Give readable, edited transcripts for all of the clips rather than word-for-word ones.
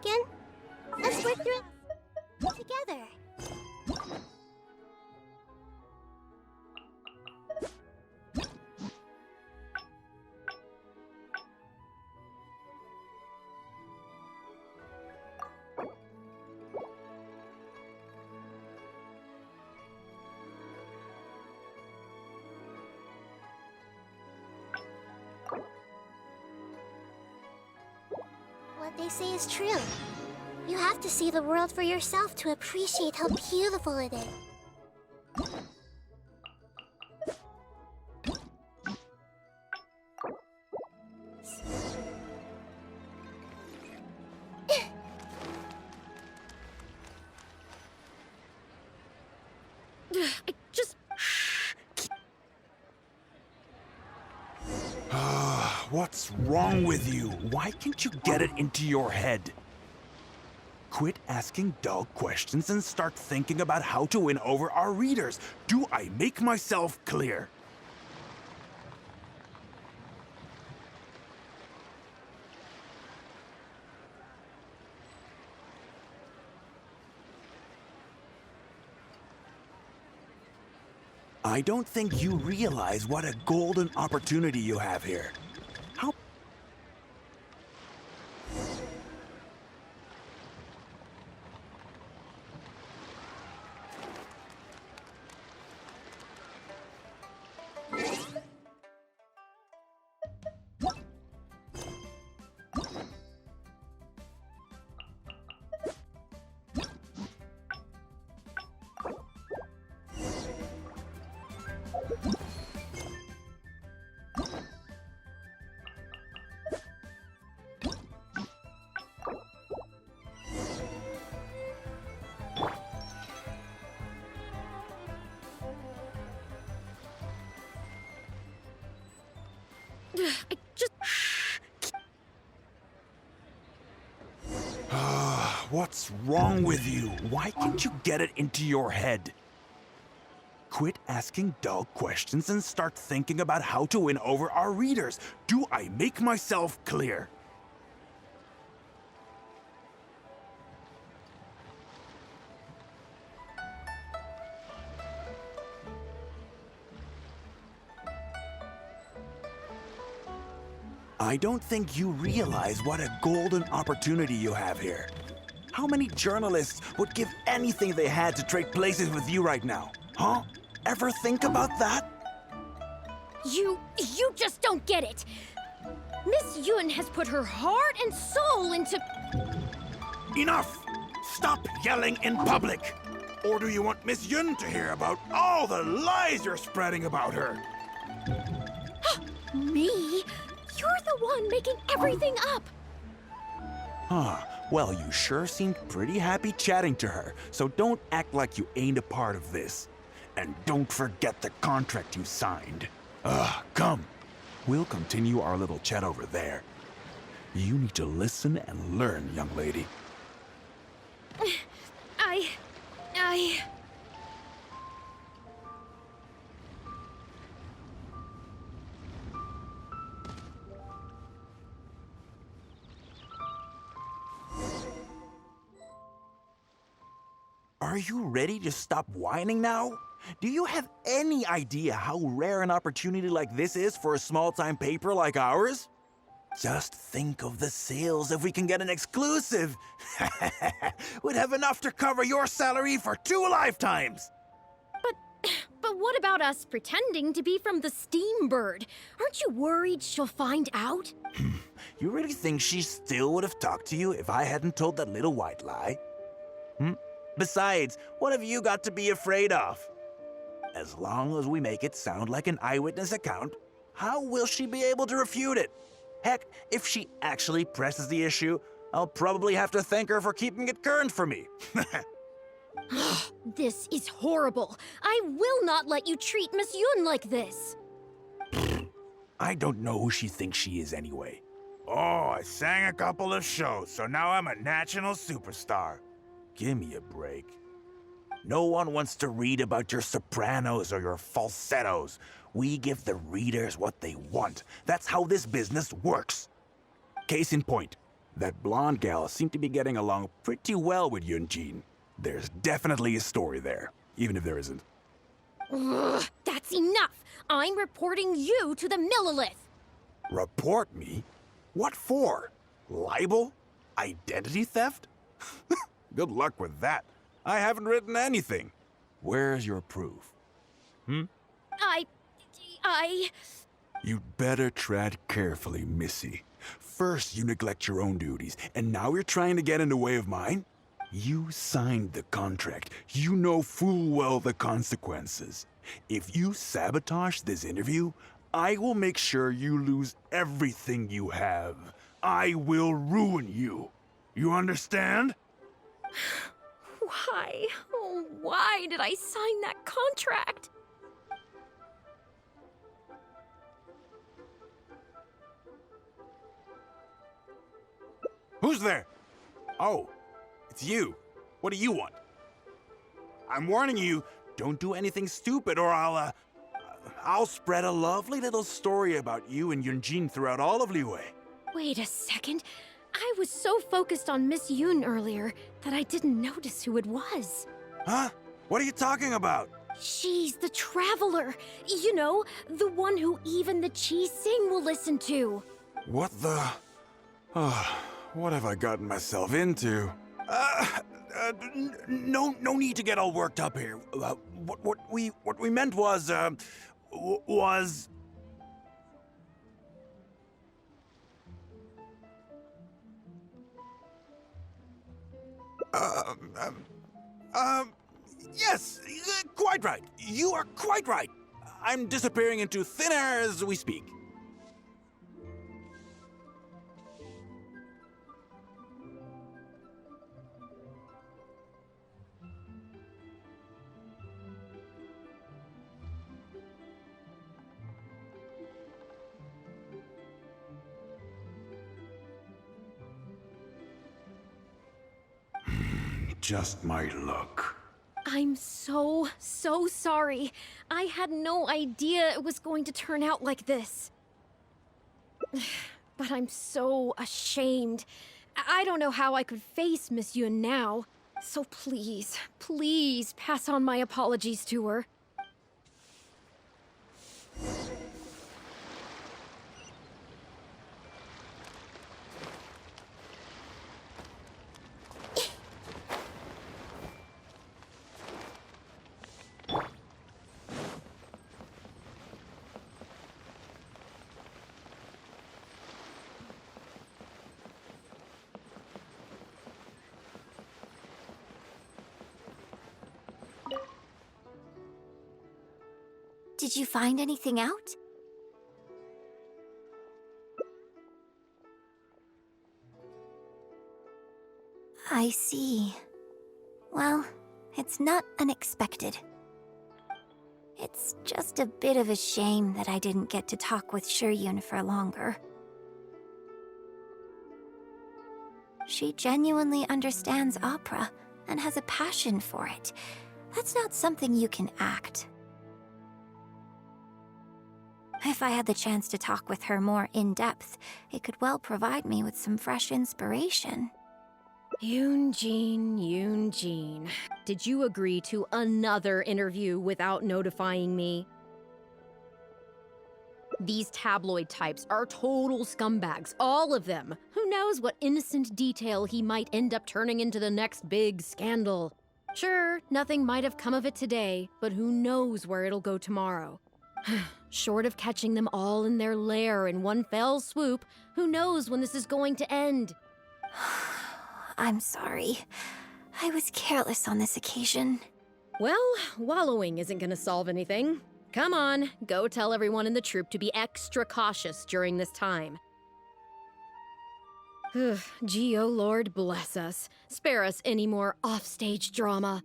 again? Let's work through it together. What they say is true. You have to see the world for yourself to appreciate how beautiful it is. I just... What's wrong with you? Why can't you get it into your head? Quit asking dull questions and start thinking about how to win over our readers. Do I make myself clear? I don't think you realize what a golden opportunity you have here. How... I just... What's wrong with you? Why can't you get it into your head? Quit asking dull questions and start thinking about how to win over our readers. Do I make myself clear? I don't think you realize what a golden opportunity you have here. How many journalists would give anything they had to trade places with you right now? Huh? Ever think about that? You just don't get it. Miss Yun has put her heart and soul into... Enough! Stop yelling in public! Or do you want Miss Yun to hear about all the lies you're spreading about her? Me? You're the one making everything up. Well, you sure seemed pretty happy chatting to her, so don't act like you ain't a part of this. And don't forget the contract you signed. Come. We'll continue our little chat over there. You need to listen and learn, young lady. I... Are you ready to stop whining now? Do you have any idea how rare an opportunity like this is for a small-time paper like ours? Just think of the sales if we can get an exclusive. We'd have enough to cover your salary for 2 lifetimes. But what about us pretending to be from the Steambird? Aren't you worried she'll find out? You really think she still would have talked to you if I hadn't told that little white lie? Besides, what have you got to be afraid of? As long as we make it sound like an eyewitness account, how will she be able to refute it? Heck, if she actually presses the issue, I'll probably have to thank her for keeping it current for me. This is horrible. I will not let you treat Miss Yun like this. I don't know who she thinks she is anyway. Oh, I sang a couple of shows, so now I'm a national superstar. Give me a break. No one wants to read about your sopranos or your falsettos. We give the readers what they want. That's how this business works. Case in point, That blonde gal seemed to be getting along pretty well with Yun Jin. There's definitely a story there, even if there isn't. Ugh, that's enough! I'm reporting you to the Millilith! Report me? What for? Libel? Identity theft? Good luck with that. I haven't written anything. Where's your proof? I... You'd better tread carefully, Missy. First, you neglect your own duties, and now you're trying to get in the way of mine? You signed the contract. You know full well the consequences. If you sabotage this interview, I will make sure you lose everything you have. I will ruin you. You understand? Why? Oh, why did I sign that contract? Who's there? Oh, it's you. What do you want? I'm warning you, don't do anything stupid or I'll spread a lovely little story about you and Yun Jin throughout all of Liyue. Wait a second. I was so focused on Miss Yun earlier that I didn't notice who it was. Huh? What are you talking about? She's the traveler. You know, the one who even the Chi Sing will listen to. What the... what have I gotten myself into? No need to get all worked up here. What we meant was, yes, quite right. You are quite right. I'm disappearing into thin air as we speak. Just my luck. I'm so sorry. I had no idea it was going to turn out like this. But I'm so ashamed. I don't know how I could face Miss Yun now. So please, please pass on my apologies to her. Did you find anything out? I see. Well, it's not unexpected. It's just a bit of a shame that I didn't get to talk with Shiyun for longer. She genuinely understands opera and has a passion for it. That's not something you can act. If I had the chance to talk with her more in depth, it could well provide me with some fresh inspiration. Yun Jin. Did you agree to another interview without notifying me? These tabloid types are total scumbags, all of them. Who knows what innocent detail he might end up turning into the next big scandal. Sure, nothing might have come of it today, but who knows where it'll go tomorrow. Short of catching them all in their lair in one fell swoop, who knows when this is going to end? I'm sorry. I was careless on this occasion. Well, wallowing isn't gonna solve anything. Come on, go tell everyone in the troupe to be extra cautious during this time. Gee, oh Lord, bless us. Spare us any more offstage drama.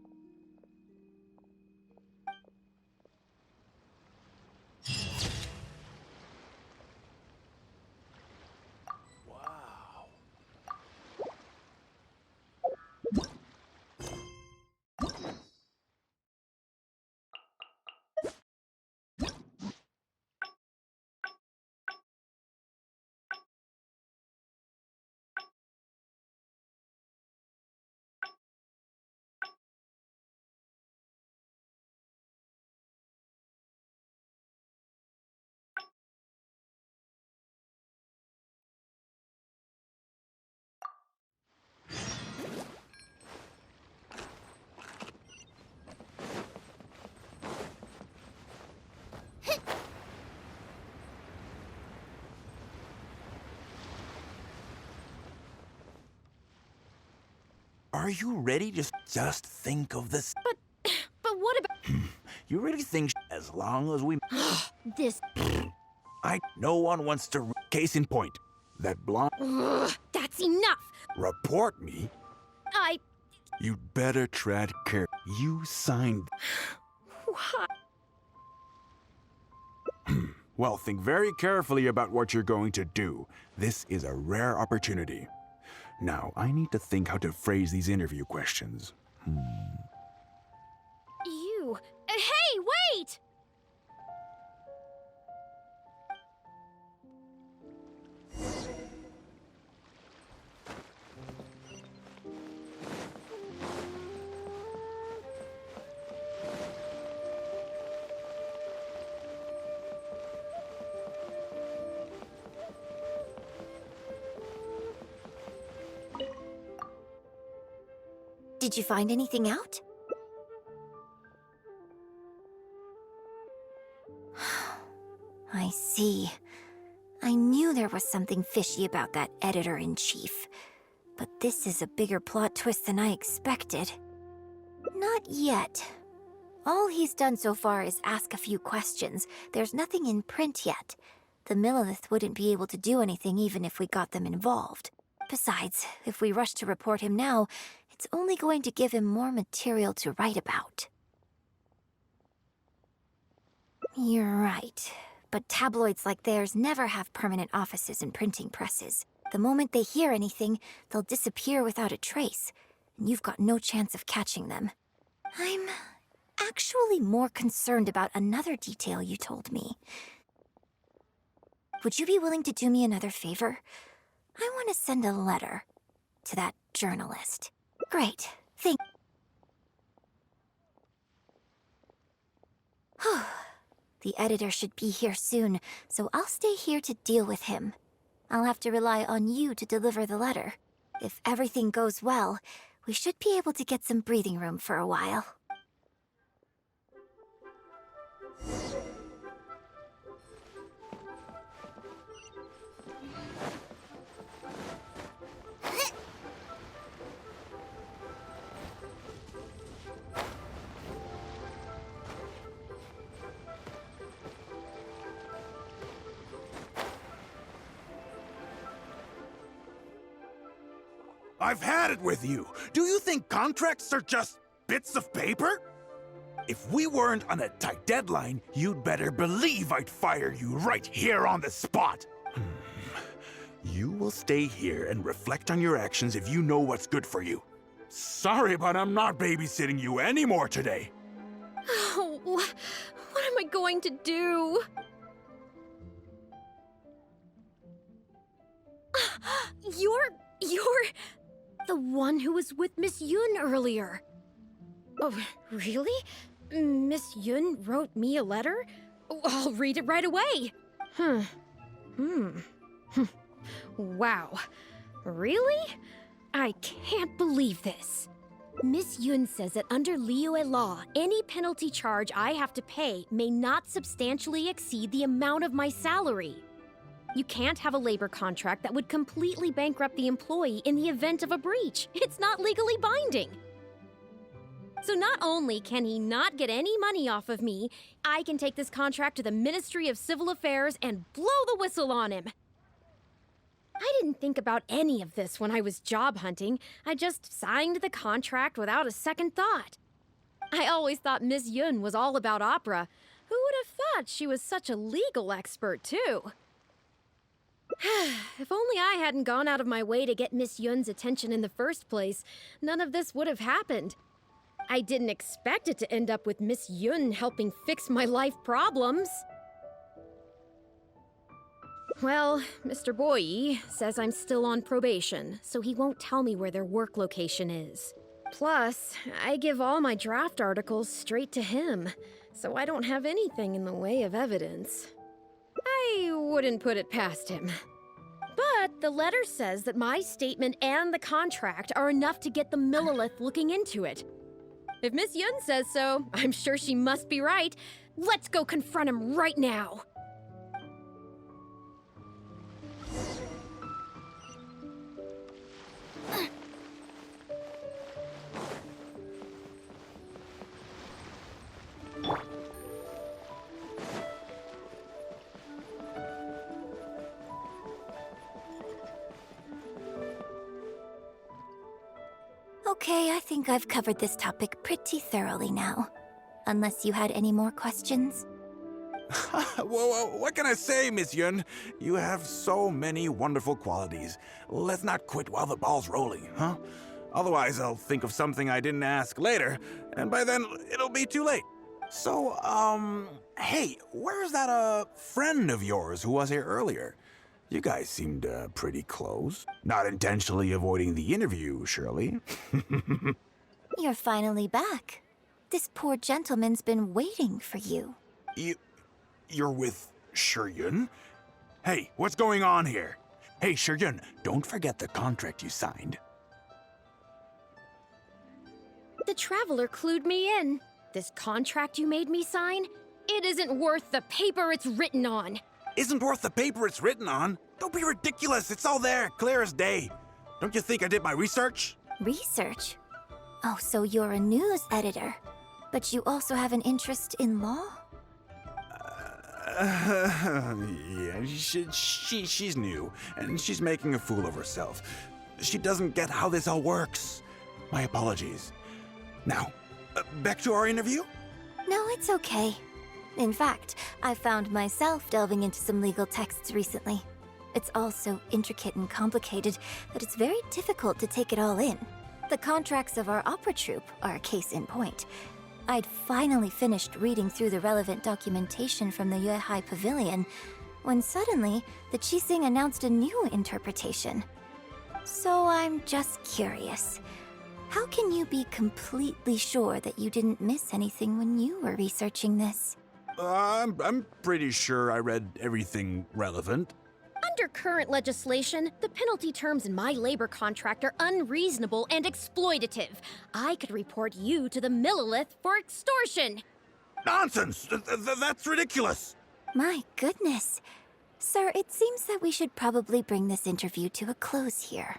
Are you ready to just think of this? But what about You really think as long as we... this? No one wants to... Case in point, that blonde... Ugh, that's enough! Report me? You'd better tread care. You signed... What? Well, think very carefully about what you're going to do. This is a rare opportunity. Now, I need to think how to phrase these interview questions. You... Hey, wait! Did you find anything out? I see. I knew there was something fishy about that editor-in-chief. But this is a bigger plot twist than I expected. Not yet. All he's done so far is ask a few questions. There's nothing in print yet. The Millilith wouldn't be able to do anything even if we got them involved. Besides, if we rush to report him now, it's only going to give him more material to write about. You're right. But tabloids like theirs never have permanent offices and printing presses. The moment they hear anything, they'll disappear without a trace, and you've got no chance of catching them. I'm actually more concerned about another detail you told me. Would you be willing to do me another favor? I want to send a letter to that journalist. Great. Thank... The editor should be here soon, so I'll stay here to deal with him. I'll have to rely on you to deliver the letter. If everything goes well, we should be able to get some breathing room for a while. I've had it with you. Do you think contracts are just bits of paper? If we weren't on a tight deadline, you'd better believe I'd fire you right here on the spot. You will stay here and reflect on your actions if you know what's good for you. Sorry, but I'm not babysitting you anymore today. Oh, what am I going to do? You're the one who was with Miss Yun earlier. Oh, really? Miss Yun wrote me a letter? Oh, I'll read it right away. Wow. Really? I can't believe this. Miss Yun says that under Liyue law, any penalty charge I have to pay may not substantially exceed the amount of my salary. You can't have a labor contract that would completely bankrupt the employee in the event of a breach. It's not legally binding. So not only can he not get any money off of me, I can take this contract to the Ministry of Civil Affairs and blow the whistle on him. I didn't think about any of this when I was job hunting. I just signed the contract without a second thought. I always thought Miss Yun was all about opera. Who would have thought she was such a legal expert, too? If only I hadn't gone out of my way to get Miss Yun's attention in the first place, none of this would have happened. I didn't expect it to end up with Miss Yun helping fix my life problems. Well, Mr. Boyi says I'm still on probation, so he won't tell me where their work location is. Plus, I give all my draft articles straight to him, so I don't have anything in the way of evidence. I wouldn't put it past him. But the letter says that my statement and the contract are enough to get the Millilith looking into it. If Miss Yun says so, I'm sure she must be right. Let's go confront him right now. Okay, I think I've covered this topic pretty thoroughly now. Unless you had any more questions? Well, what can I say, Miss Yun? You have so many wonderful qualities. Let's not quit while the ball's rolling, huh? Otherwise, I'll think of something I didn't ask later, and by then, it'll be too late. So, hey, where's that, friend of yours who was here earlier? You guys seemed, pretty close. Not intentionally avoiding the interview, surely. You're finally back. This poor gentleman's been waiting for you. You're with Yun? Hey, what's going on here? Hey, Yun, don't forget the contract you signed. The Traveler clued me in. This contract you made me sign? It isn't worth the paper it's written on. Isn't worth the paper it's written on? Don't be ridiculous, it's all there, clear as day. Don't you think I did my research? Research? Oh, so you're a news editor. But you also have an interest in law? Yeah, she's new, and she's making a fool of herself. She doesn't get how this all works. My apologies. Now, back to our interview? No, it's okay. In fact, I found myself delving into some legal texts recently. It's all so intricate and complicated that it's very difficult to take it all in. The contracts of our opera troupe are a case in point. I'd finally finished reading through the relevant documentation from the Yuehai Pavilion when suddenly the Qixing announced a new interpretation. So I'm just curious. How can you be completely sure that you didn't miss anything when you were researching this? I'm pretty sure I read everything relevant. Under current legislation, the penalty terms in my labor contract are unreasonable and exploitative. I could report you to the Millilith for extortion. Nonsense! That's ridiculous! My goodness. Sir, it seems that we should probably bring this interview to a close here.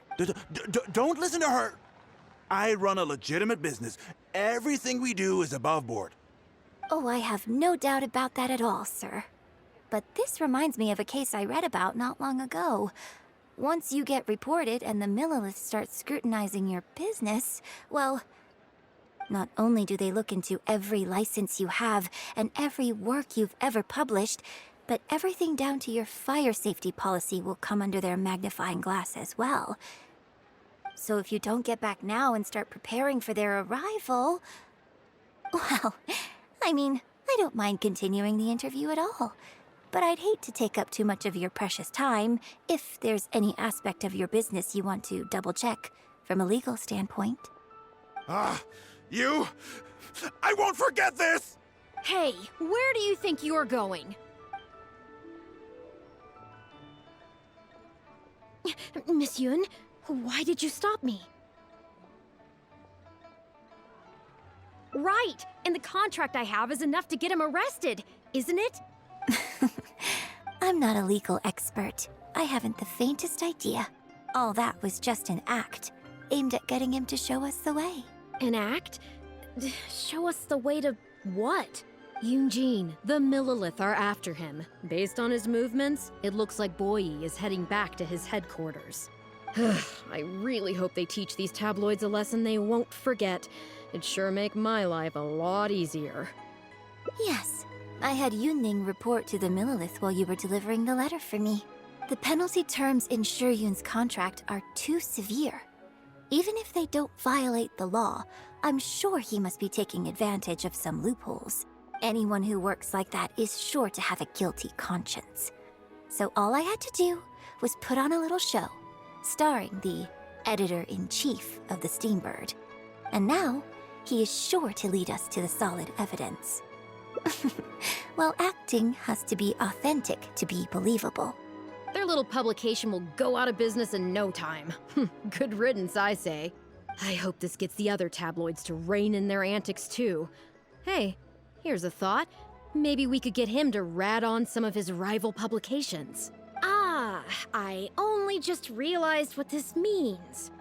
Don't listen to her! I run a legitimate business. Everything we do is above board. Oh, I have no doubt about that at all, sir. But this reminds me of a case I read about not long ago. Once you get reported and the Millilith starts scrutinizing your business, well, not only do they look into every license you have and every work you've ever published, but everything down to your fire safety policy will come under their magnifying glass as well. So if you don't get back now and start preparing for their arrival, well, I mean, I don't mind continuing the interview at all. But I'd hate to take up too much of your precious time if there's any aspect of your business you want to double-check from a legal standpoint. You? I won't forget this! Hey, where do you think you're going? Miss Yun, why did you stop me? Right, and the contract I have is enough to get him arrested, isn't it? I'm not a legal expert. I haven't the faintest idea. All that was just an act, aimed at getting him to show us the way. An act? Show us the way to what? Yun Jin, the Millilith are after him. Based on his movements, it looks like Boyi is heading back to his headquarters. I really hope they teach these tabloids a lesson they won't forget. It'd sure make my life a lot easier. Yes, I had Yunning report to the Millilith while you were delivering the letter for me. The penalty terms in Yun's contract are too severe. Even if they don't violate the law, I'm sure he must be taking advantage of some loopholes. Anyone who works like that is sure to have a guilty conscience. So all I had to do was put on a little show, starring the editor-in-chief of the Steambird. And now, he is sure to lead us to the solid evidence. Well, acting has to be authentic to be believable. Their little publication will go out of business in no time. Good riddance, I say. I hope this gets the other tabloids to rein in their antics too. Hey, here's a thought. Maybe we could get him to rat on some of his rival publications. Ah, I only just realized what this means.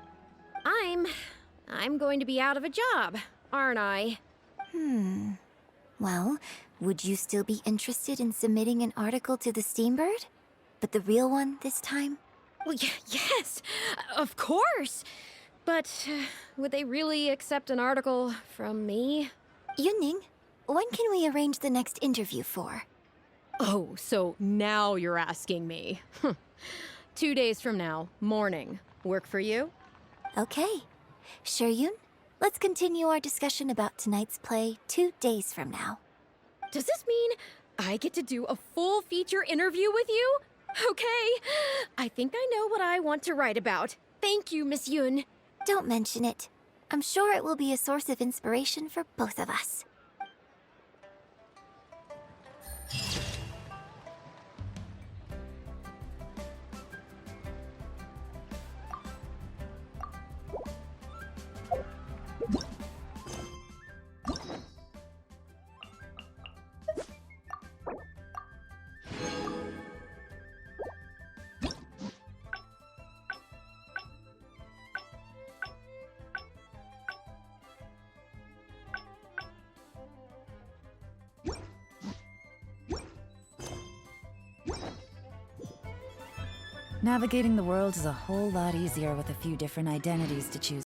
I'm going to be out of a job, aren't I? Well, would you still be interested in submitting an article to the Steambird? But the real one this time? Well, yes, of course. But would they really accept an article from me? Yunning, when can we arrange the next interview for? Oh, so now you're asking me. 2 days from now, morning. Work for you? Okay. Yun, let's continue our discussion about tonight's play 2 days from now. Does this mean I get to do a full feature interview with you? Okay. I think I know what I want to write about. Thank you, Miss Yun. Don't mention it. I'm sure it will be a source of inspiration for both of us. Navigating the world is a whole lot easier with a few different identities to choose